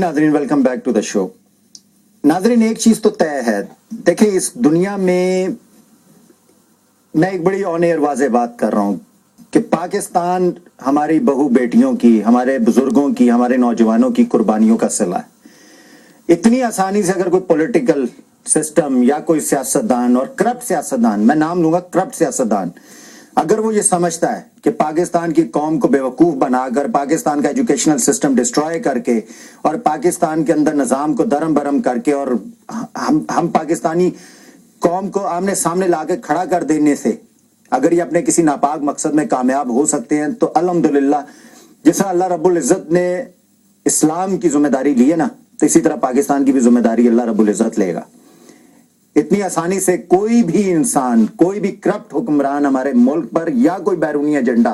नाजरीन, welcome back to the show. नाजरीन, एक चीज तो तय है, देखिए इस दुनिया में मैं एक बड़ी ऑन एयर वाज़ेह बात कर रहा हूं कि पाकिस्तान हमारी बहू बेटियों की, हमारे बुजुर्गों की, हमारे नौजवानों की कुर्बानियों का सिला है। इतनी आसानी से अगर कोई पॉलिटिकल सिस्टम या कोई सियासतदान, और करप्ट सियासतदान, मैं नाम लूंगा करप्ट सियासतदान, अगर वो ये समझता है कि पाकिस्तान की कौम को बेवकूफ बनाकर, पाकिस्तान का एजुकेशनल सिस्टम डिस्ट्रॉय करके और पाकिस्तान के अंदर निज़ाम को दरम बरम करके और हम पाकिस्तानी कौम को आमने सामने लाके खड़ा कर देने से अगर ये अपने किसी नापाक मकसद में कामयाब हो सकते हैं, तो अल्हम्दुलिल्लाह, जिस अल्लाह रब्बुल इज़्ज़त ने इस्लाम की जिम्मेदारी ली है ना, तो इसी तरह पाकिस्तान की भी जिम्मेदारी अल्लाह रब्बुल इज़्ज़त लेगा। इतनी आसानी से कोई भी इंसान, कोई भी करप्ट हुक्मरान हमारे मुल्क पर या कोई बैरूनी एजेंडा,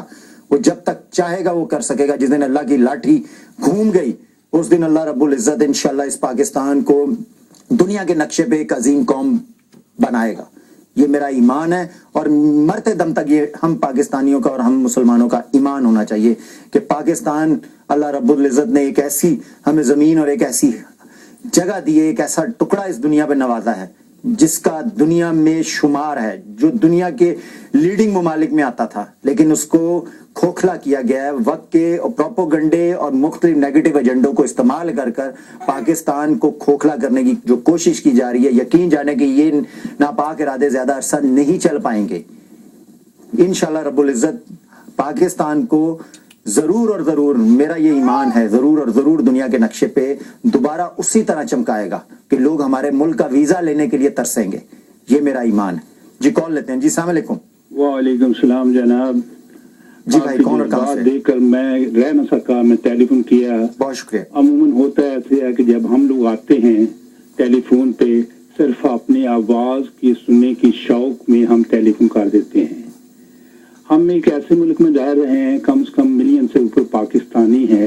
वो जब तक चाहेगा वो कर सकेगा। जिस दिन अल्लाह की लाठी घूम गई, उस दिन अल्लाह रब्बुल इज़्ज़त इंशाअल्लाह इस पाकिस्तान को दुनिया के नक्शे पे एक अजीम कौम बनाएगा। ये मेरा ईमान है और मरते दम तक ये हम पाकिस्तानियों का और हम मुसलमानों का ईमान होना चाहिए कि पाकिस्तान, अल्लाह रब्बुल इज़्ज़त ने एक ऐसी हमें ज़मीन और एक ऐसी जगह दी है, एक ऐसा टुकड़ा इस दुनिया पे नवाजा है जिसका दुनिया में शुमार है, जो दुनिया के लीडिंग ममालिक में आता था, लेकिन उसको खोखला किया गया है। वक्त के प्रोपोगंडे और मुख्तलिफ नेगेटिव एजेंडों को इस्तेमाल कर कर पाकिस्तान को खोखला करने की जो कोशिश की जा रही है, यकीन जाने कि ये नापाक इरादे ज्यादा अरसा नहीं चल पाएंगे। इंशाल्लाह रब्बुल इज़्ज़त पाकिस्तान को जरूर और जरूर, मेरा ये ईमान है, जरूर और जरूर दुनिया के नक्शे पे दोबारा उसी तरह चमकाएगा कि लोग हमारे मुल्क का वीजा लेने के लिए तरसेंगे। ये मेरा ईमान है। जी, कॉल लेते हैं। जी, अस्सलाम वालेकुम। वालेकुम सलाम जनाब। जी भाई, कौन और कहां से? देखकर मैं रह न सका, मैं टेलीफोन किया। बहुत शुक्रिया। अमूमन होता है ऐसे है कि जब हम लोग आते हैं टेलीफोन पे, सिर्फ अपनी आवाज की सुनने की शौक में हम टेलीफोन कर देते हैं। हम एक ऐसे मुल्क में रह रहे हैं, कम से कम मिलियन से ऊपर पाकिस्तानी है।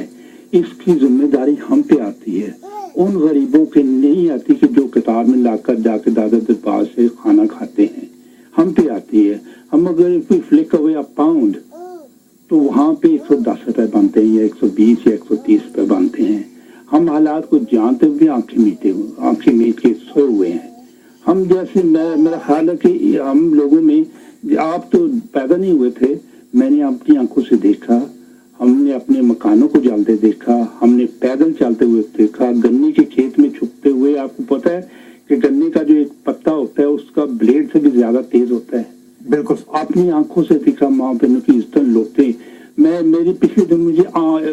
इसकी जिम्मेदारी हम पे आती है, उन गरीबों के नहीं आती कि जो कतार में लाकर जाके दादा दरबार से खाना खाते हैं। हम पे आती है। हम अगर कोई फ्लिक अवे अ पाउंड, तो वहां पे 110 रुपए बनते हैं या 120 या 130 रुपए बनते हैं। हम हालात को जानते हुए आंखें मीट के सोए हुए हैं। हम जैसे मेरा ख्याल है कि हम लोगों में, आप तो पैदा नहीं हुए थे, मैंने अपनी आंखों से देखा, हमने अपने मकानों को जलते देखा, हमने पैदल चलते हुए देखा, गन्ने के खेत में छुपते हुए। आपको पता है कि गन्ने का जो एक पत्ता होता है उसका ब्लेड से भी ज्यादा तेज होता है। बिल्कुल, अपनी आंखों से दिखा माँ बहनों की इज्जत लोटे। मेरी पिछले दिन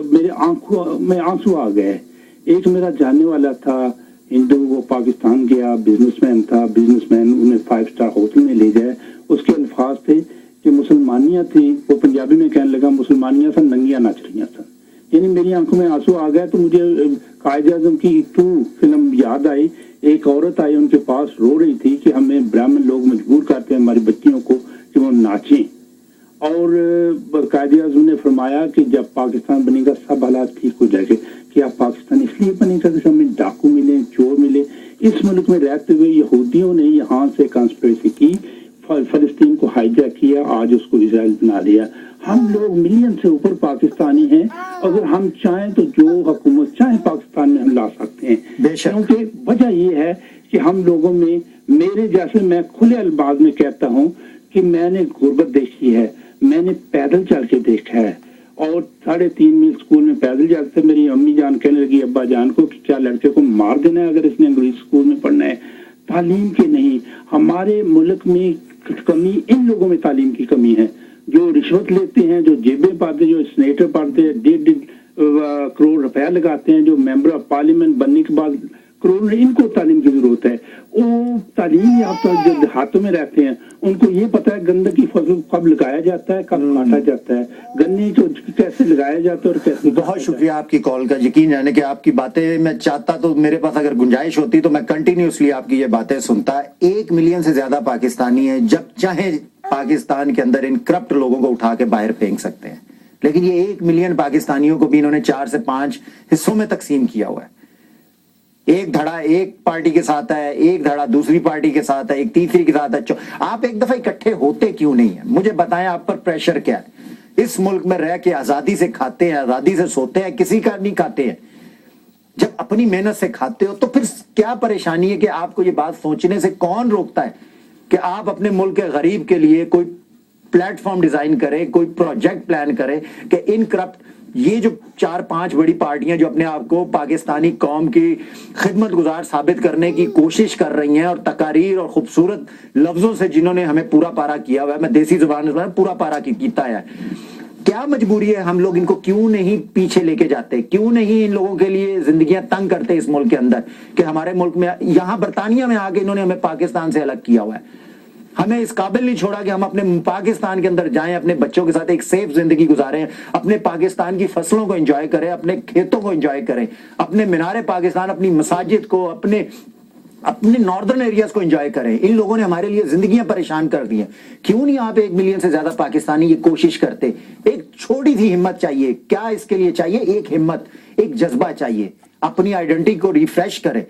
मेरे आंखों में आंसू आ गए। एक मेरा जानने वाला था हिंदू, वो पाकिस्तान गया, बिजनेसमैन था। बिजनेसमैन उन्हें 5 स्टार होटल में ले गए। उसके अल्फाज थे कि मुसलमानियाँ थी, वो पंजाबी में कहने लगा मुसलमानियाँ सन, नंगियाँ नाच रहियाँ सन। यानी मेरी आंखों में आंसू आ गए। तो मुझे कायदे आज़म की 2 फिल्म याद आई। एक औरत आई, उनके पास रो रही थी कि हमें ब्राह्मण लोग मजबूर करते हैं हमारी बच्चियों को कि वो नाचें, और कायदे आज़म ने फरमाया कि जब पाकिस्तान बनेगा सब हालात ठीक हो जाएंगे। कि आप पाकिस्तान इसलिए बनेगा कि हमें डाकू मिले, चोर मिले। इस मुल्क में रहते हुए यहूदियों ने यहाँ से कंस्पिरेसी की, फलस्तीन को हाईजैक किया, आज उसको इजराइल बना लिया। हम लोग मिलियन से ऊपर पाकिस्तानी हैं। अगर हम चाहें तो जो हुकूमत चाहे पाकिस्तान में हम ला सकते हैं। क्योंकि वजह ये है कि हम लोगों में, मेरे जैसे, मैं खुले अल्फाज में कहता हूँ कि मैंने गुर्बत देखी है, मैंने पैदल चल के देखा है। और 3.5 मील स्कूल में पैदल चलते मेरी अम्मी जान कहने लगी अब्बा जान को कि क्या लड़के को मार देना है अगर इसने अंग्रेजी स्कूल में पढ़ना है। तालीम की नहीं, हमारे मुल्क में कमी, इन लोगों में तालीम की कमी है जो रिश्वत लेते हैं, जो जेबें पाते हैं, जो स्नेटर पढ़ते हैं, 1.5 करोड़ रुपया लगाते हैं, जो मेंबर ऑफ पार्लियामेंट बनने के बाद करोड़, इनको तालीम की जरूरत है। वो तालीम याफ्ता जो देहातों में रहते हैं उनको ये पता है गन्ने की फसल कब लगाया जाता है, कब काटा जाता है, गन्ने को कैसे लगाया जाता है और कैसे। बहुत शुक्रिया आपकी कॉल का। यकीन जाने कि आपकी बातें मैं चाहता तो, मेरे पास अगर गुंजाइश होती तो मैं कंटिन्यूसली आपकी ये बातें सुनता। 1 मिलियन से ज्यादा पाकिस्तानी है, जब चाहे पाकिस्तान के अंदर इन करप्ट लोगों को उठा के बाहर फेंक सकते हैं। लेकिन ये 1 मिलियन पाकिस्तानियों को भी इन्होंने 4 से 5 हिस्सों में तकसीम किया हुआ है। एक धड़ा एक पार्टी के साथ है, एक धड़ा दूसरी पार्टी के साथ है, एक तीसरी के साथ है। आप एक दफा इकट्ठे होते क्यों नहीं है? मुझे बताएं, आप पर प्रेशर क्या है? इस मुल्क में रह के आजादी से खाते हैं, आजादी से सोते हैं, किसी का नहीं खाते हैं। जब अपनी मेहनत से खाते हो, तो फिर क्या परेशानी है कि आपको ये बात सोचने से कौन रोकता है कि आप अपने मुल्क के गरीब के लिए कोई प्लेटफॉर्म डिजाइन करें, कोई प्रोजेक्ट प्लान करें कि इन करप्ट ये जो 4-5 बड़ी पार्टियां जो अपने आप को पाकिस्तानी कौम की खिदमत गुजार साबित करने की कोशिश कर रही हैं और तकारीर और खूबसूरत लफ्जों से जिन्होंने हमें पूरा पारा किया हुआ है, मैं देसी जुबान में पूरा पारा कीता है, क्या मजबूरी है? हम लोग इनको क्यों नहीं पीछे लेके जाते? क्यों नहीं इन लोगों के लिए जिंदगियां तंग करते इस मुल्क के अंदर कि हमारे मुल्क में, यहां बरतानिया में आके इन्होंने हमें पाकिस्तान से अलग किया हुआ है, हमें इस काबिल नहीं छोड़ा कि हम अपने पाकिस्तान के अंदर जाएं, अपने बच्चों के साथ एक सेफ जिंदगी गुजारें, अपने पाकिस्तान की फसलों को एंजॉय करें, अपने खेतों को एंजॉय करें, अपने मीनारे पाकिस्तान, अपनी मसाजिद को, अपने नॉर्दर्न एरियाज को एंजॉय करें। इन लोगों ने हमारे लिए जिंदगियां परेशान कर दी हैं। क्यों नहीं आप 1 मिलियन से ज्यादा पाकिस्तानी ये कोशिश करते? एक छोटी सी हिम्मत चाहिए। क्या इसके लिए चाहिए? एक हिम्मत, एक जज्बा चाहिए। अपनी आइडेंटिटी को रिफ्रेश करें।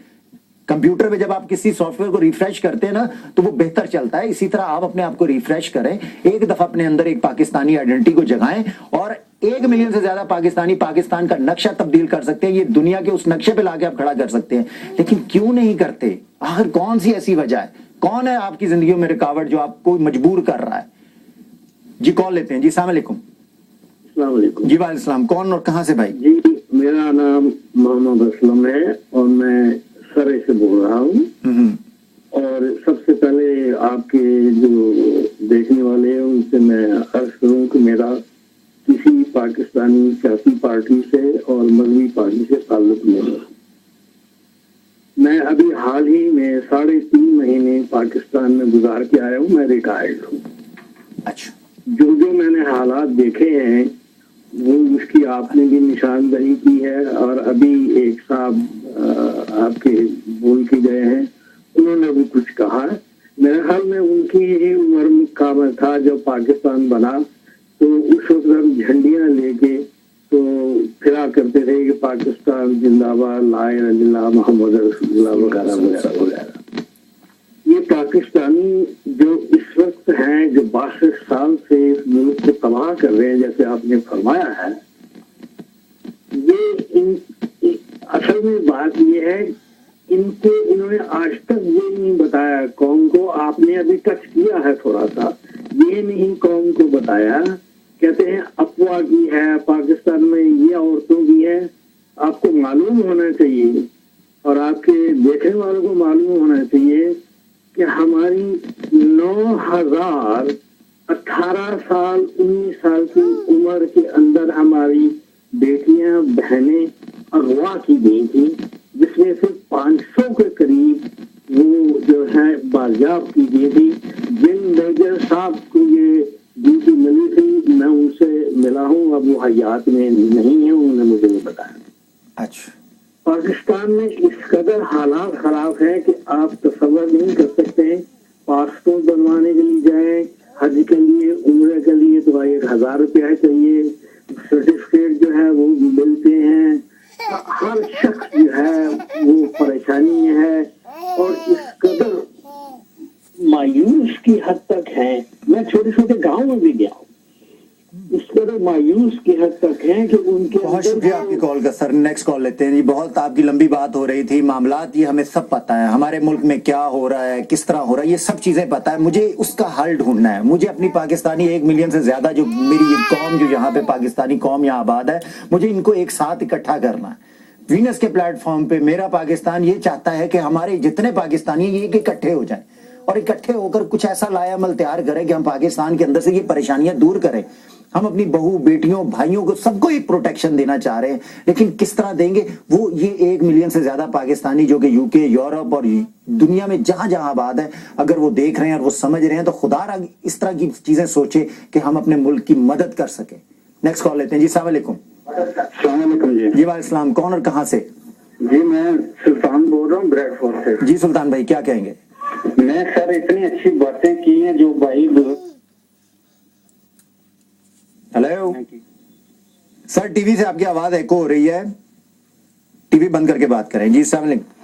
कंप्यूटर में जब आप किसी सॉफ्टवेयर को रिफ्रेश करते हैं ना, तो वो बेहतर चलता है। इसी तरह आप अपने आप को रिफ्रेश करें, एक दफा अपने अंदर एक पाकिस्तानी आइडेंटिटी को जगाएं, और 1 मिलियन से ज्यादा पाकिस्तानी पाकिस्तान का नक्शा तब्दील कर सकते हैं। ये दुनिया के उस नक्शे पे लाके आप खड़ा कर सकते हैं, लेकिन क्यों नहीं करते? आखिर कौन सी ऐसी वजह है? कौन है आपकी जिंदगियों में रुकावट जो आपको मजबूर कर रहा है? जी कॉल लेते हैं। जी अस्सलाम वालेकुम। जी वालेकुम सलाम। कौन और कहां से भाई? जी मेरा नाम मोहम्मद असलम है और मैं सरे से बोल रहा हूँ। और सबसे पहले आपके जो देखने वाले हैं उनसे मैं अर्ज करूँ कि मेरा किसी पाकिस्तानी सियासी पार्टी से और मजहबी पार्टी से ताल्लुक नहीं है। मैं अभी हाल ही में 3.5 महीने पाकिस्तान में गुजार के आया हूँ। मैं रिटायर्ड हूँ। अच्छा, जो मैंने हालात देखे हैं वो उसकी आपने भी निशानदही की है, और अभी एक साहब आपके बोल के गए हैं, उन्होंने भी कुछ कहा है। मेरे ख्याल में उनकी ही उम्र का था जब पाकिस्तान बना, तो उस वक्त हम झंडियां लेके तो फिरा करते थे कि पाकिस्तान जिंदाबाद, ला इलाहा इल्लल्लाह मोहम्मद रसूलुल्लाह वगैरह वगैरह वगैरह। ये पाकिस्तानी जो इस वक्त हैं, जो 62 साल से इस मुल्क को तबाह कर रहे हैं, जैसे आपने फरमाया है, ये असल में बात ये है, इन्होंने आज तक ये नहीं बताया कौम को। आपने अभी टच किया है थोड़ा सा, ये नहीं कौम को बताया। कहते हैं अफवाह की है, पाकिस्तान में ये औरतों की है। आपको मालूम होना चाहिए और आपके देखने वालों को मालूम होना चाहिए कि हमारी 9,000 18 साल 19 साल की उम्र के अंदर हमारी बेटियां बहनें अगवा की गई थी, जिसमें से 500 के करीब वो जो है बाजियाब की गई थी। जिन मेजर साहब को ये ड्यूटी मिली थी, मैं उनसे मिला हूँ, अब वो हयात में नहीं है, उन्होंने मुझे नहीं बताया। अच्छा, पाकिस्तान में इस कदर हालात खराब है कि आप तसव्वुर नहीं कर सकते। पासपोर्ट बनवाने के लिए जाएं, हज के लिए, उम्र के लिए तो 1,000 रुपया चाहिए। सर्टिफिकेट जो है वो मिलते हैं। हर शख्स जो है वो परेशानी है, और इस कदर मायूस की हद तक है। मैं छोटे छोटे गाँव में भी गया हूँ, इस कदर मायूस की हद तक है कि उनके। बहुत शुक्रिया आपकी कॉल का सर। नेक्स्ट कॉल लेते हैं। ये बहुत आपकी लंबी बात हो रही थी, मामलात ये हमें सब पता है, हमारे मुल्क में क्या हो रहा है, किस तरह हो रहा है, ये सब चीजें पता है। मुझे उसका हल ढूंढना है। मुझे अपनी पाकिस्तानी 1 मिलियन से ज्यादा जो मेरी ये कौम, जो यहाँ पे पाकिस्तानी कौम यहाँ आबाद है, मुझे इनको एक साथ इकट्ठा करना है। वीनस के प्लेटफॉर्म पे मेरा पाकिस्तान ये चाहता है कि हमारे जितने पाकिस्तानी ये इकट्ठे हो जाएं और इकट्ठे होकर कुछ ऐसा लायामल तैयार करें कि हम पाकिस्तान के अंदर से ये परेशानियां दूर करें। हम अपनी बहू, बेटियों, भाइयों को सबको एक प्रोटेक्शन देना चाह रहे हैं, लेकिन किस तरह देंगे वो ये 1 मिलियन से ज्यादा पाकिस्तानी जो कि यूके, यूरोप और दुनिया में जहां जहां आबाद है, अगर वो देख रहे हैं और वो समझ रहे हैं, तो खुदा इस तरह की चीजें सोचे कि हम अपने मुल्क की मदद कर सके। नेक्स्ट कॉल लेते हैं। जी अस्सलाम वालेकुम। जी वालेकुम। कौन और कहां से? जी मैं सुल्तान बोल रहा हूँ ब्रैडफोर्ड से। जी सुल्तान भाई, क्या कहेंगे? मैं सर इतनी अच्छी बातें की हैं जो भाई। हेलो सर, टीवी से आपकी आवाज एको हो रही है, टीवी बंद करके बात करें। जी अस्सलाम वालेकुम।